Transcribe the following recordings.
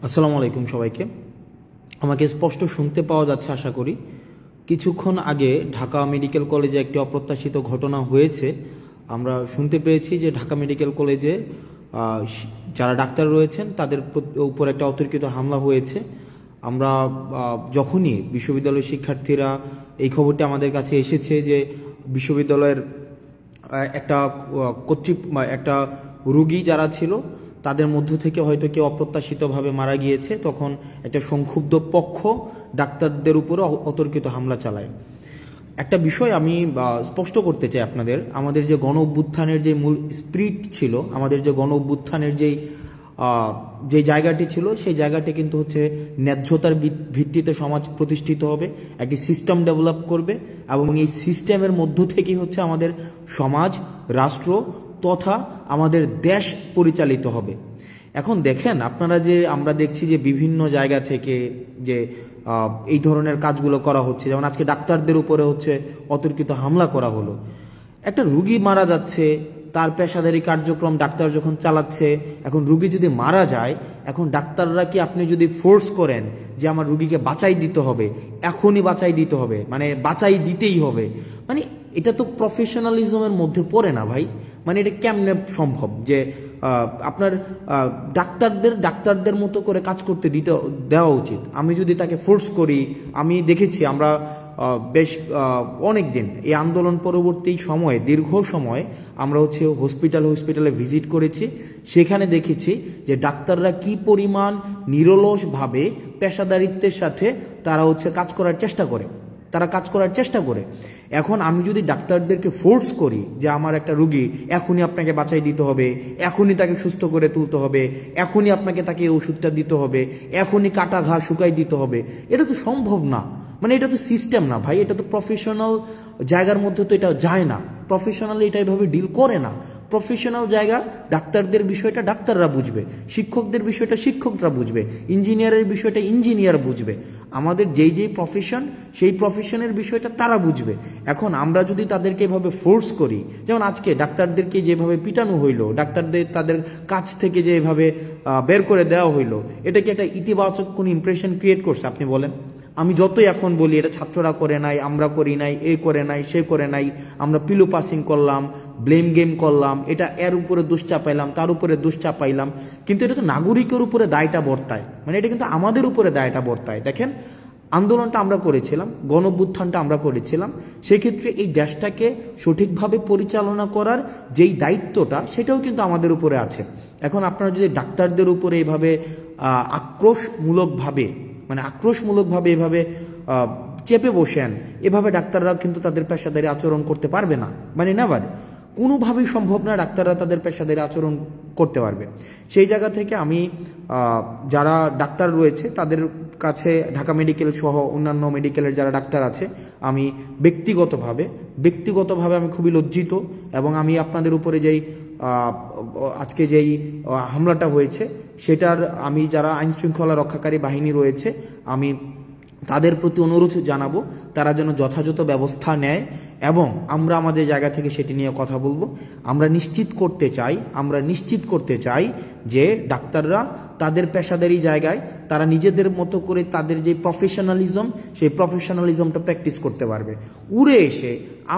আসসালামু আলাইকুম সবাইকে। আমাকে স্পষ্ট শুনতে পাওয়া যাচ্ছে আশা করি। কিছুক্ষণ আগে ঢাকা মেডিকেল কলেজে একটি অপ্রত্যাশিত ঘটনা হয়েছে। আমরা শুনতে পেয়েছি যে ঢাকা মেডিকেল কলেজে যারা ডাক্তার রয়েছেন তাদের উপর একটা অতর্কিত হামলা হয়েছে। আমরা যখনই বিশ্ববিদ্যালয়ের শিক্ষার্থীরা এই খবরটি আমাদের কাছে এসেছে যে বিশ্ববিদ্যালয়ের একটা রোগী যারা ছিল তাদের মধ্য থেকে হয়তো কেউ অপ্রত্যাশিতভাবে মারা গিয়েছে, তখন একটা সংক্ষুব্ধ পক্ষ ডাক্তারদের উপরে অতর্কিত হামলা চালায়। একটা বিষয় আমি স্পষ্ট করতে চাই আপনাদের, আমাদের যে গণ অভ্যুত্থানের যে মূল স্পিরিট ছিল, আমাদের যে গণ অভ্যুত্থানের যে জায়গাটি ছিল, সেই জায়গাটি কিন্তু হচ্ছে ন্যায্যতার ভিত্তিতে সমাজ প্রতিষ্ঠিত হবে, একটি সিস্টেম ডেভেলপ করবে এবং এই সিস্টেমের মধ্য থেকেই হচ্ছে আমাদের সমাজ, রাষ্ট্র তথা আমাদের দেশ পরিচালিত হবে। এখন দেখেন আপনারা, যে আমরা দেখছি যে বিভিন্ন জায়গা থেকে যে এই ধরনের কাজগুলো করা হচ্ছে, যেমন আজকে ডাক্তারদের উপরে হচ্ছে অতর্কিত হামলা করা হলো। একটা রুগী মারা যাচ্ছে, তার পেশাদারি কার্যক্রম ডাক্তার যখন চালাচ্ছে, এখন রুগী যদি মারা যায়, এখন ডাক্তাররা কি আপনি যদি ফোর্স করেন যে আমার রুগীকে বাঁচাই দিতে হবে, এখনই বাঁচাই দিতে হবে, মানে বাঁচাই দিতেই হবে, মানে এটা তো প্রফেশনালিজমের মধ্যে পড়ে না ভাই। মানে এটা কেমনে সম্ভব যে আপনার ডাক্তারদের মতো করে কাজ করতে দেওয়া উচিত। আমি যদি তাকে ফোর্স করি, আমি দেখেছি আমরা বেশ অনেক দিন এই আন্দোলন পরবর্তী সময়ে, দীর্ঘ সময় আমরা হচ্ছে হসপিটালে ভিজিট করেছি, সেখানে দেখেছি যে ডাক্তাররা কি পরিমাণ নিরলসভাবে পেশাদারিত্বের সাথে তারা হচ্ছে কাজ করার চেষ্টা করে। এখন আমি যদি ডাক্তারদেরকে ফোর্স করি যে আমার একটা রুগী এখনই আপনাকে বাঁচাই দিতে হবে, এখনই তাকে সুস্থ করে তুলতে হবে, এখনই আপনাকে তাকে ওষুধটা দিতে হবে, এখনই কাটা ঘা শুকাই দিতে হবে, এটা তো সম্ভব না। মানে এটা তো সিস্টেম না ভাই, এটা তো প্রফেশনাল জায়গার মধ্যে তো এটা যায় না। প্রফেশনালি এটা এভাবে ডিল করে না। প্রফেশনাল জায়গা, ডাক্তারদের বিষয়টা ডাক্তাররা বুঝবে, শিক্ষকদের বিষয়টা শিক্ষকরা বুঝবে, ইঞ্জিনিয়ারের বিষয়টা ইঞ্জিনিয়ার বুঝবে, আমাদের যেই প্রফেশন সেই প্রফেশনের বিষয়টা তারা বুঝবে। এখন আমরা যদি তাদেরকে এভাবে ফোর্স করি, যেমন আজকে ডাক্তারদেরকে যেভাবে পিটানো হইলো, ডাক্তারদের তাদের কাছ থেকে যে এভাবে বের করে দেওয়া হইলো, এটা কি একটা ইতিবাচক কোনো ইমপ্রেশন ক্রিয়েট করছে আপনি বলেন? আমি যতই এখন বলি এটা ছাত্ররা করে নাই, আমরা করি নাই, এ করে নাই, সে করে নাই, আমরা পিলো পাসিং করলাম, ব্লেম গেম করলাম, এটা এর উপরে দোষ চাপাইলাম, তার উপরে দোষ চাপাইলাম, কিন্তু এটা তো নাগরিকের উপরে দায়টা বর্তায়। মানে এটা কিন্তু আমাদের উপরে দায়টা বর্তায়। দেখেন, আন্দোলনটা আমরা করেছিলাম, গণ অভ্যুত্থানটা আমরা করেছিলাম, সেক্ষেত্রে এই দেশটাকে সঠিকভাবে পরিচালনা করার যেই দায়িত্বটা, সেটাও কিন্তু আমাদের উপরে আছে। এখন আপনারা যদি ডাক্তারদের উপরে এভাবে আক্রোশমূলকভাবে এভাবে চেপে বসেন, এভাবে ডাক্তাররা কিন্তু তাদের পেশাদারি আচরণ করতে পারবে না। মানে নেভার, কোনোভাবেই সম্ভব না ডাক্তাররা তাদের পেশাদারি আচরণ করতে পারবে। সেই জায়গা থেকে আমি যারা ডাক্তার রয়েছে তাদের কাছে, ঢাকা মেডিকেল সহ অন্যান্য মেডিকেলের যারা ডাক্তার আছে, আমি ব্যক্তিগতভাবে আমি খুবই লজ্জিত, এবং আমি আপনাদের উপরে আজকে যেই হামলাটা হয়েছে সেটার, আমি যারা আইনশৃঙ্খলা রক্ষাকারী বাহিনী রয়েছে, আমি তাদের প্রতি অনুরোধ জানাবো তারা যেন যথাযথ ব্যবস্থা নেয়, এবং আমরা আমাদের জায়গা থেকে সেটি নিয়ে কথা বলবো। আমরা নিশ্চিত করতে চাই যে ডাক্তাররা তাদের পেশাদারি জায়গায় তারা নিজেদের মতো করে তাদের যে প্রফেশনালিজম, সেই প্রফেশনালিজমটা প্র্যাকটিস করতে পারবে।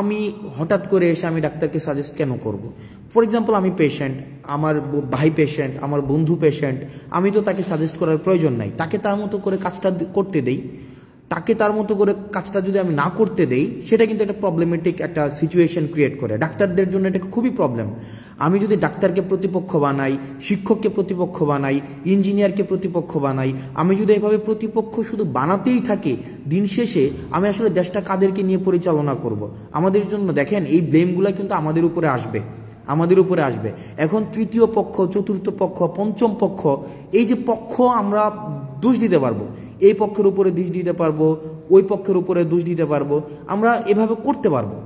আমি হঠাৎ করে এসে আমি ডাক্তারকে সাজেস্ট কেন করব? ফর এক্সাম্পল, আমি পেশেন্ট, আমার ভাই পেশেন্ট, আমার বন্ধু পেশেন্ট, আমি তো তাকে সাজেস্ট করার প্রয়োজন নাই। তাকে তার মতো করে কাজটা করতে দেই। তাকে তার মতো করে কাজটা যদি আমি না করতে দেই, সেটা কিন্তু একটা প্রবলেমেটিক একটা সিচুয়েশন ক্রিয়েট করে ডাক্তারদের জন্য। এটা খুবই প্রবলেম। আমি যদি ডাক্তারকে প্রতিপক্ষ বানাই, শিক্ষককে প্রতিপক্ষ বানাই, ইঞ্জিনিয়ারকে প্রতিপক্ষ বানাই, আমি যদি এভাবে প্রতিপক্ষ শুধু বানাতেই থাকি, দিন শেষে আমি আসলে দেশটা কাদেরকে নিয়ে পরিচালনা করব? আমাদের জন্য দেখেন, এই ব্লেমগুলো কিন্তু আমাদের উপরে আসবে। এখন তৃতীয় পক্ষ, চতুর্থ পক্ষ, পঞ্চম পক্ষ, এই যে পক্ষ আমরা দোষ দিতে পারবো, এই পক্ষের উপরে দোষ দিতে পারবো, ওই পক্ষের উপরে দোষ দিতে পারবো, আমরা এভাবে করতে পারবো।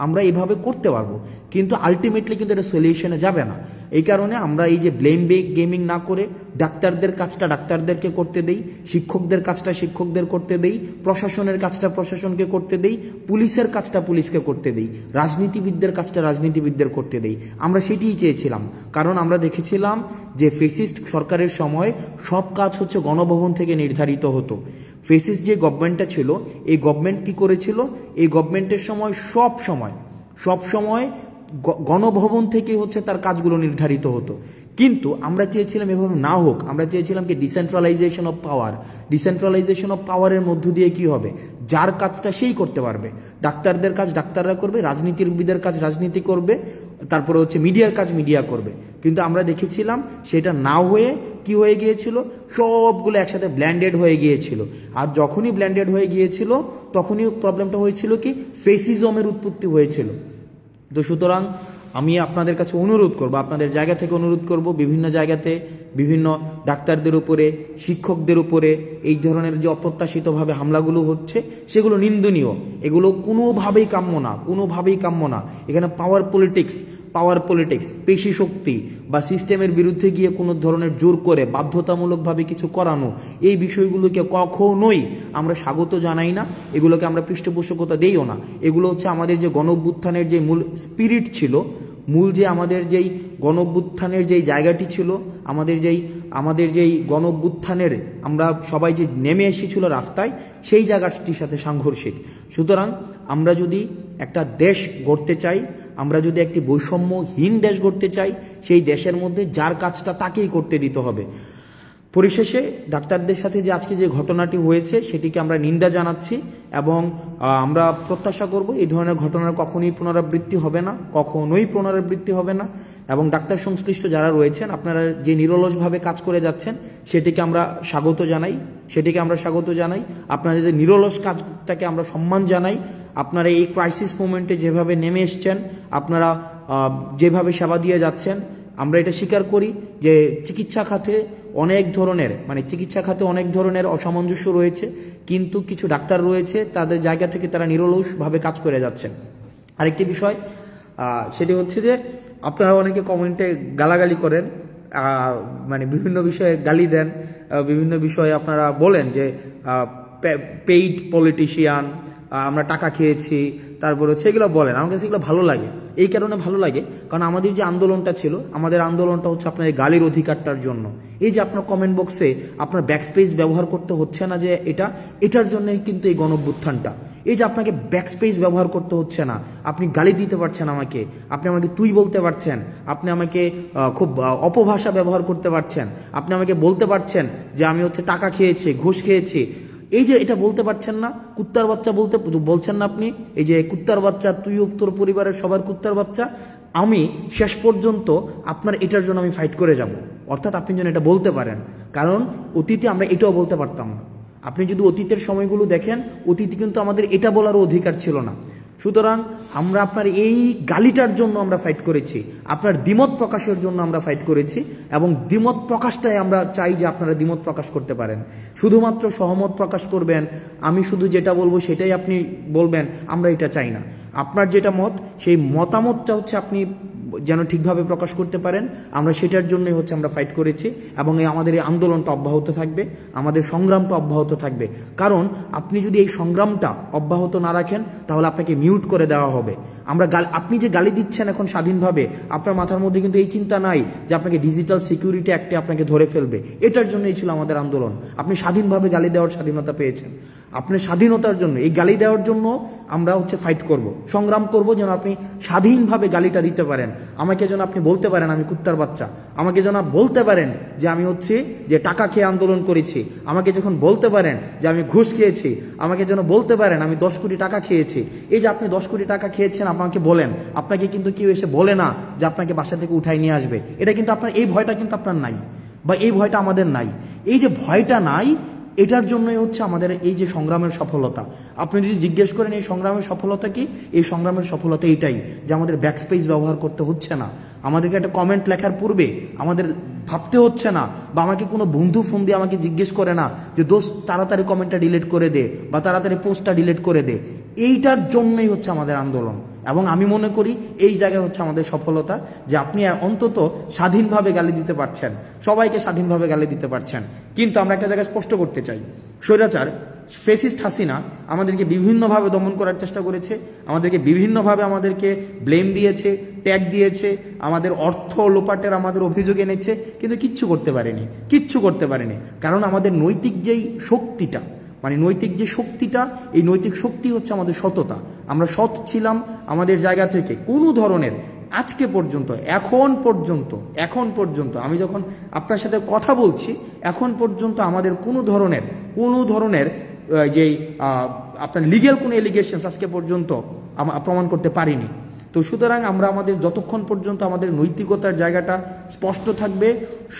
আমরা এইভাবে করতে পারবো, কিন্তু আলটিমেটলি কিন্তু এটা সলিউশনে যাবে না। এই কারণে আমরা এই যে ব্লেম গেমিং না করে ডাক্তারদের কাজটা ডাক্তারদেরকে করতে দেই, শিক্ষকদের কাজটা শিক্ষকদের করতে দেই, প্রশাসনের কাজটা প্রশাসনকে করতে দেই, পুলিশের কাজটা পুলিশকে করতে দেই, রাজনীতিবিদদের কাজটা রাজনীতিবিদদের করতে দেই। আমরা সেটিই চেয়েছিলাম, কারণ আমরা দেখেছিলাম যে ফেসিস্ট সরকারের সময় সব কাজ হচ্ছে গণভবন থেকে নির্ধারিত হতো। ফেসিস্ট যে গভর্নমেন্টটা ছিল, এই গভর্নমেন্ট কি করেছিল, এই গভর্নমেন্টের সময় সব সময় গণভবন থেকে হচ্ছে তার কাজগুলো নির্ধারিত হতো। কিন্তু আমরা চেয়েছিলাম এভাবে না হোক, আমরা চেয়েছিলাম কি decentralisation of power. Decentralisation of পাওয়ারের মধ্য দিয়ে কি হবে, যার কাজটা সেই করতে পারবে। ডাক্তারদের কাজ ডাক্তাররা করবে, রাজনীতিবিদের কাজ রাজনীতি করবে, তারপরে হচ্ছে মিডিয়ার কাজ মিডিয়া করবে। কিন্তু আমরা দেখেছিলাম সেটা না হয়ে কি হয়ে গিয়েছিল, সবগুলো একসাথে ব্ল্যান্ডেড হয়ে গিয়েছিল। আর যখনই ব্ল্যান্ডেড হয়ে গিয়েছিল তখনই প্রবলেমটা হয়েছিল কি, ফেসিজমের উৎপত্তি হয়েছিল। তো সুতরাং আমি আপনাদের কাছে অনুরোধ করব, আপনাদের জায়গা থেকে অনুরোধ করব, বিভিন্ন জায়গাতে বিভিন্ন ডাক্তারদের উপরে, শিক্ষকদের উপরে এই ধরনের যে অপ্রত্যাশিতভাবে হামলাগুলো হচ্ছে সেগুলো নিন্দনীয়। এগুলো কোনোভাবেই কাম্য না। এখানে পাওয়ার পলিটিক্স, পেশি শক্তি বা সিস্টেমের বিরুদ্ধে গিয়ে কোনো ধরনের জোর করে বাধ্যতামূলকভাবে কিছু করানো, এই বিষয়গুলোকে কখনোই আমরা স্বাগত জানাই না, এগুলোকে আমরা পৃষ্ঠপোষকতা দেইও না। এগুলো হচ্ছে আমাদের যে গণঅভ্যুত্থানের যে মূল স্পিরিট ছিল, যে আমাদের যেই গণঅভ্যুত্থানের যেই জায়গাটি ছিল, আমাদের যেই গণঅভ্যুত্থানের আমরা সবাই যে নেমে এসেছিল রাস্তায়, সেই জায়গাটির সাথে সাংঘর্ষিক। সুতরাং আমরা যদি একটা দেশ গড়তে চাই, আমরা যদি একটি বৈষম্যহীন দেশ গড়তে চাই, সেই দেশের মধ্যে যার কাজটা তাকেই করতে দিতে হবে। পরিশেষে ডাক্তারদের সাথে যে আজকে যে ঘটনাটি হয়েছে সেটিকে আমরা নিন্দা জানাচ্ছি এবং আমরা প্রত্যাশা করব এই ধরনের ঘটনার কখনোই পুনরাবৃত্তি হবে না। এবং ডাক্তার সংশ্লিষ্ট যারা রয়েছেন, আপনারা যে নিরলসভাবে কাজ করে যাচ্ছেন সেটিকে আমরা স্বাগত জানাই। আপনারা যে নিরলস কাজটাকে আমরা সম্মান জানাই। আপনারা এই ক্রাইসিস মোমেন্টে যেভাবে নেমে এসছেন, আপনারা যেভাবে সেবা দিয়ে যাচ্ছেন, আমরা এটা স্বীকার করি যে চিকিৎসা খাতে অনেক ধরনের অসামঞ্জস্য রয়েছে, কিন্তু কিছু ডাক্তার রয়েছে তাদের জায়গা থেকে তারা নিরলসভাবে কাজ করে যাচ্ছেন। আরেকটি বিষয় সেটি হচ্ছে যে আপনারা অনেকে কমেন্টে গালাগালি করেন, বিভিন্ন বিষয়ে গালি দেন, বিভিন্ন বিষয়ে আপনারা বলেন যে পেইড পলিটিশিয়ান, আমরা টাকা খেয়েছি, তারপর হচ্ছে এগুলো বলেন। আমার কাছে এগুলো ভালো লাগে, এই কারণে ভালো লাগে কারণ আমাদের যে আন্দোলনটা ছিল, আমাদের আন্দোলনটা হচ্ছে আপনার এই গালির অধিকারটার জন্য। এই যে আপনার কমেন্ট বক্সে আপনার ব্যাকস্পেস ব্যবহার করতে হচ্ছে না, যে এটার জন্যই কিন্তু এই গণঅভ্যুত্থানটা। এই যে আপনাকে ব্যাকস্পেস ব্যবহার করতে হচ্ছে না, আপনি গালি দিতে পারছেন আমাকে, আপনি আমাকে তুই বলতে পারছেন, আপনি আমাকে খুব অপভাষা ব্যবহার করতে পারছেন, আপনি আমাকে বলতে পারছেন যে আমি হচ্ছে টাকা খেয়েছি, ঘুষ খেয়েছি। এই যে এটা বলতে পারছেন না, কুত্তার বাচ্চা বলছেন না আপনি, এই যে কুত্তার বাচ্চা, তুই তোর পরিবারের সবার কুত্তার বাচ্চা, আমি শেষ পর্যন্ত আপনার এটার জন্য আমি ফাইট করে যাব। অর্থাৎ আপনি যেন এটা বলতে পারেন, কারণ অতীতে আমরা এটাও বলতে পারতাম না। আপনি যদি অতীতের সময়গুলো দেখেন, অতীতে কিন্তু আমাদের এটা বলারও অধিকার ছিল না। সুতরাং আমরা আপনার এই গালিটার জন্য আমরা ফাইট করেছি, আপনার দ্বিমত প্রকাশের জন্য আমরা ফাইট করেছি, এবং দ্বিমত প্রকাশটাই আমরা চাই যে আপনারা দ্বিমত প্রকাশ করতে পারেন। শুধুমাত্র সহমত প্রকাশ করবেন, আমি শুধু যেটা বলবো সেটাই আপনি বলবেন, আমরা এটা চাই না। আপনার যেটা মত, সেই মতামতটা হচ্ছে আপনি যেন ঠিকভাবে প্রকাশ করতে পারেন, আমরা সেটার জন্যই হচ্ছে আমরা ফাইট করেছি। এবং আমাদের এই আন্দোলনটা অব্যাহত থাকবে, আমাদের সংগ্রামটা অব্যাহত থাকবে। কারণ আপনি যদি এই সংগ্রামটা অব্যাহত না রাখেন তাহলে আপনাকে মিউট করে দেওয়া হবে। আপনি যে গালি দিচ্ছেন এখন স্বাধীনভাবে, আপনার মাথার মধ্যে কিন্তু এই চিন্তা নাই যে আপনাকে ডিজিটাল সিকিউরিটি অ্যাক্টে আপনাকে ধরে ফেলবে। এটার জন্যই ছিল আমাদের আন্দোলন। আপনি স্বাধীনভাবে গালি দেওয়ার স্বাধীনতা পেয়েছেন, আপনি স্বাধীনতার জন্য, এই গালি দেওয়ার জন্য আমরা হচ্ছে ফাইট করব, সংগ্রাম করব, যেন আপনি স্বাধীনভাবে গালিটা দিতে পারেন। আমাকে যেন আপনি বলতে পারেন আমি কুত্তার বাচ্চা, আমাকে যেন বলতে পারেন যে আমি হচ্ছে যে টাকা খেয়ে আন্দোলন করেছি, আমাকে যখন বলতে পারেন যে আমি ঘুষ খেয়েছি, আমাকে যেন বলতে পারেন আমি 10 কোটি টাকা খেয়েছি। এই যে আপনি 10 কোটি টাকা খেয়েছেন, আমাকে বলেন, আপনাকে কিন্তু কেউ এসে বলে না যে আপনাকে বাসা থেকে উঠাই নিয়ে আসবে। এটা কিন্তু আপনার, এই ভয়টা কিন্তু আপনার নাই, বা এই ভয়টা আমাদের নাই। এই যে ভয়টা নাই, এটার জন্যই হচ্ছে আমাদের এই যে সংগ্রামের সফলতা। আপনি যদি জিজ্ঞেস করেন এই সংগ্রামের সফলতা কি, এই সংগ্রামের সফলতা এইটাই যে আমাদের ব্যাকস্পেস ব্যবহার করতে হচ্ছে না, আমাদেরকে একটা কমেন্ট লেখার পূর্বে আমাদের ভাবতে হচ্ছে না, বা আমাকে কোনো বন্ধু ফোন দিয়ে আমাকে জিজ্ঞেস করে না যে দোস্ত তাড়াতাড়ি কমেন্টটা ডিলিট করে দে বা তাড়াতাড়ি পোস্টটা ডিলিট করে দে। এইটার জন্যই হচ্ছে আমাদের আন্দোলন। এবং আমি মনে করি এই জায়গায় হচ্ছে আমাদের সফলতা, যে আপনি অন্তত স্বাধীনভাবে গালি দিতে পারছেন, সবাইকে স্বাধীনভাবে গালি দিতে পারছেন। কিন্তু আমরা একটা জায়গায় স্পষ্ট করতে চাই, স্বৈরাচার ফেসিস্ট হাসিনা আমাদেরকে বিভিন্নভাবে দমন করার চেষ্টা করেছে, আমাদেরকে বিভিন্নভাবে আমাদেরকে ব্লেম দিয়েছে, ট্যাগ দিয়েছে, আমাদের অর্থ লোপাটের আমাদের অভিযোগ এনেছে, কিন্তু কিচ্ছু করতে পারেনি। কারণ আমাদের নৈতিক যেই শক্তিটা, মানে নৈতিক যে শক্তিটা, এই নৈতিক শক্তি হচ্ছে আমাদের সততা। আমরা সৎ ছিলাম আমাদের জায়গা থেকে। কোনো ধরনের আজকে পর্যন্ত, এখন পর্যন্ত আমি যখন আপনার সাথে কথা বলছি, এখন পর্যন্ত আমাদের কোনো ধরনের যেই আপনার লিগ্যাল কোনো এলিগেশনস আজকে পর্যন্ত প্রমাণ করতে পারিনি। তো সুতরাং আমরা আমাদের যতক্ষণ পর্যন্ত আমাদের নৈতিকতার জায়গাটা স্পষ্ট থাকবে,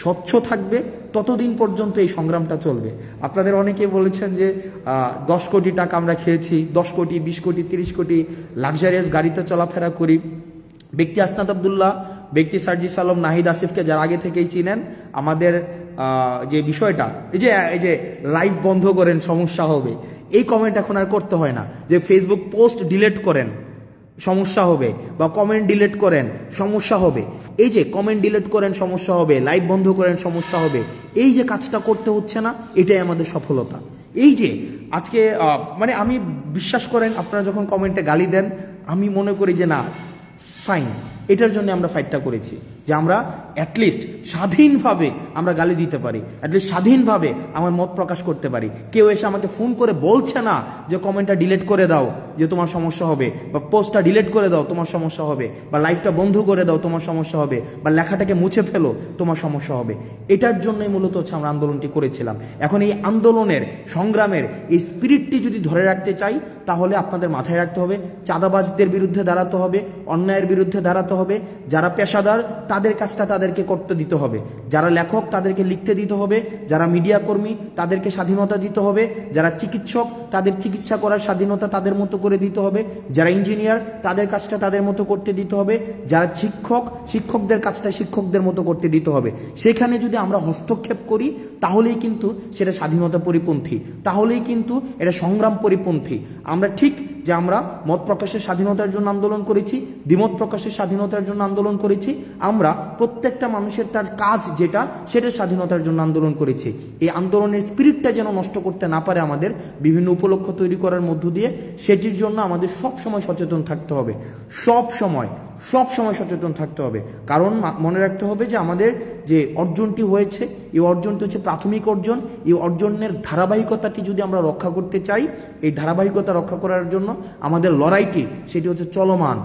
স্বচ্ছ থাকবে, ততদিন পর্যন্ত এই সংগ্রামটা চলবে। আপনাদের অনেকে বলেছেন যে 10 কোটি টাকা আমরা খেয়েছি, 10 কোটি, 20 কোটি, 30 কোটি লাক্সারিয়াস গাড়িতে চলাফেরা করি। ব্যক্তি আসনাদ আবদুল্লাহ, ব্যক্তি সার্জিস আলম, নাহিদ আসিফকে যারা আগে থেকেই চিনেন, আমাদের যে বিষয়টা, এই যে লাইভ বন্ধ করেন সমস্যা হবে, এই কমেন্ট এখন আর করতে হয় না। যে ফেসবুক পোস্ট ডিলিট করেন সমস্যা হবে, বা কমেন্ট ডিলিট করেন সমস্যা হবে, এই যে কমেন্ট ডিলিট করেন সমস্যা হবে, লাইভ বন্ধ করেন সমস্যা হবে, এই যে কাজটা করতে হচ্ছে না, এটাই আমাদের সফলতা। এই যে আজকে মানে আমি বিশ্বাস করেন, আপনারা যখন কমেন্টে গালি দেন, আমি মনে করি যে না, ফাইন, এটার জন্য আমরা ফাইটটা করেছি, যে আমরা অ্যাটলিস্ট স্বাধীনভাবে আমরা গালি দিতে পারি, অ্যাটলিস্ট স্বাধীনভাবে আমার মত প্রকাশ করতে পারি। কেউ এসে আমাকে ফোন করে বলছে না যে কমেন্টটা ডিলিট করে দাও যে তোমার সমস্যা হবে, বা পোস্টটা ডিলিট করে দাও তোমার সমস্যা হবে, বা লাইভটা বন্ধ করে দাও তোমার সমস্যা হবে, বা লেখাটাকে মুছে ফেলো তোমার সমস্যা হবে। এটার জন্যই মূলত হচ্ছে আমরা আন্দোলনটি করেছিলাম। এখন এই আন্দোলনের, সংগ্রামের এই স্পিরিটটি যদি ধরে রাখতে চাই, তাহলে আপনাদের মাথায় রাখতে হবে, চাঁদাবাজদের বিরুদ্ধে দাঁড়াতে হবে, অন্যায়ের বিরুদ্ধে দাঁড়াতে হবে, যারা পেশাদার তাদের কাজটা তাদেরকে করতে দিতে হবে, যারা লেখক তাদেরকে লিখতে দিতে হবে, যারা মিডিয়া কর্মী তাদেরকে স্বাধীনতা দিতে হবে, যারা চিকিৎসক তাদের চিকিৎসা করার স্বাধীনতা তাদের মতো করে দিতে হবে, যারা ইঞ্জিনিয়ার তাদের কাজটা তাদের মতো করতে দিতে হবে, যারা শিক্ষকদের কাজটা শিক্ষকদের মতো করতে দিতে হবে। সেখানে যদি আমরা হস্তক্ষেপ করি, তাহলেই কিন্তু সেটা স্বাধীনতা পরিপন্থী, তাহলেই কিন্তু এটা সংগ্রাম পরিপন্থী। আমরা ঠিক যে আমরা মত প্রকাশের স্বাধীনতার জন্য আন্দোলন করেছি, দ্বিমত প্রকাশের স্বাধীনতার জন্য আন্দোলন করেছি, আমরা প্রত্যেকটা মানুষের তার কাজ যেটা, সেটার স্বাধীনতার জন্য আন্দোলন করেছি। এই আন্দোলনের স্পিরিটটা যেন নষ্ট করতে না পারে আমাদের বিভিন্ন উপলক্ষ তৈরি করার মধ্য দিয়ে, সেটির জন্য আমাদের সবসময় সচেতন থাকতে হবে, সব সময় সচেতন থাকতে হবে। কারণ মনে রাখতে হবে যে আমাদের যে অর্জনটি হয়েছে, এই অর্জনটি হচ্ছে প্রাথমিক অর্জন। এই অর্জনের ধারাবাহিকতাটি যদি আমরা রক্ষা করতে চাই, এই ধারাবাহিকতা রক্ষা করার জন্য আমাদের লড়াইটি, সেটি হচ্ছে চলমান,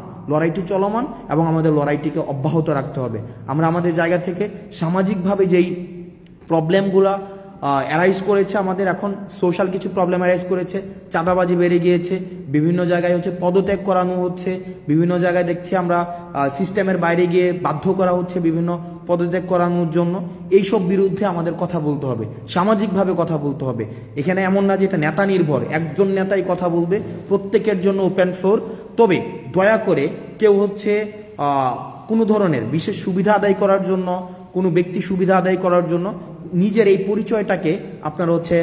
এবং আমাদের লড়াইটিকে অব্যাহত রাখতে হবে। আমরা আমাদের জায়গা থেকে সামাজিকভাবে যেই প্রবলেমগুলা অ্যারাইজ করেছে, আমাদের এখন সোশ্যাল কিছু প্রবলেম অ্যারাইজ করেছে, চাঁদাবাজি বেড়ে গিয়েছে, বিভিন্ন জায়গায় হচ্ছে পদত্যাগ করানো হচ্ছে, বিভিন্ন জায়গায় দেখছি আমরা সিস্টেমের বাইরে গিয়ে বাধ্য করা হচ্ছে বিভিন্ন পদত্যাগ করানোর জন্য। এইসব বিরুদ্ধে আমাদের কথা বলতে হবে, সামাজিকভাবে কথা বলতে হবে। এখানে এমন না যে এটা নেতা নির্ভর, একজন নেতাই কথা বলবে, প্রত্যেকের জন্য ওপেন ফ্লোর। তবে দয়া করে কেউ হচ্ছে কোনো ধরনের বিশেষ সুবিধা আদায় করার জন্য, কোনো ব্যক্তি সুবিধা আদায় করার জন্য নিজের এই পরিচয়টাকে আপনারা হচ্ছে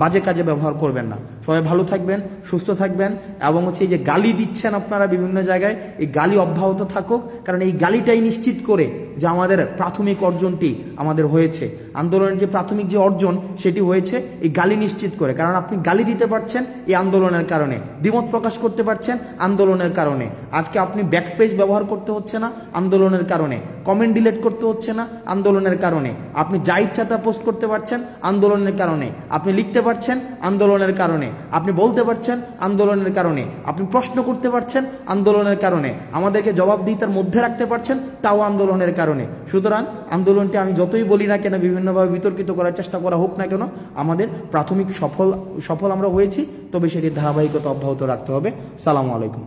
বাজে কাজে ব্যবহার করবেন না। সবাই ভালো থাকবেন, সুস্থ থাকবেন, এবং হচ্ছে এই যে গালি দিচ্ছেন আপনারা বিভিন্ন জায়গায়, এই গালি অব্যাহত থাকুক। কারণ এই গালিটাই নিশ্চিত করে যে আমাদের প্রাথমিক অর্জনটি আমাদের হয়েছে, আন্দোলনের যে প্রাথমিক যে অর্জন সেটি হয়েছে এই গালি নিশ্চিত করে। কারণ আপনি গালি দিতে পারছেন এই আন্দোলনের কারণে, দ্বিমত প্রকাশ করতে পারছেন আন্দোলনের কারণে, আজকে আপনি ব্যাকস্পেস ব্যবহার করতে হচ্ছে না আন্দোলনের কারণে, কমেন্ট ডিলিট করতে হচ্ছে না আন্দোলনের কারণে, আপনি যা ইচ্ছা তা পোস্ট করতে পারছেন আন্দোলনের কারণে, আপনি লিখতে পারছেন আন্দোলনের কারণে, আপনি বলতে পারছেন আন্দোলনের কারণে, আপনি প্রশ্ন করতে পারছেন আন্দোলনের কারণে, আমাদেরকে জবাবদিহিতার মধ্যে রাখতে পারছেন তাও আন্দোলনের কারণে। সুতরাং আন্দোলনটি আমি যতই বলি না কেন, বিভিন্নভাবে বিতর্কিত করার চেষ্টা করা হোক না কেন, আমাদের প্রাথমিক সফল আমরা হয়েছি, তবে সেটির ধারাবাহিকতা অব্যাহত রাখতে হবে। সালামু আলাইকুম।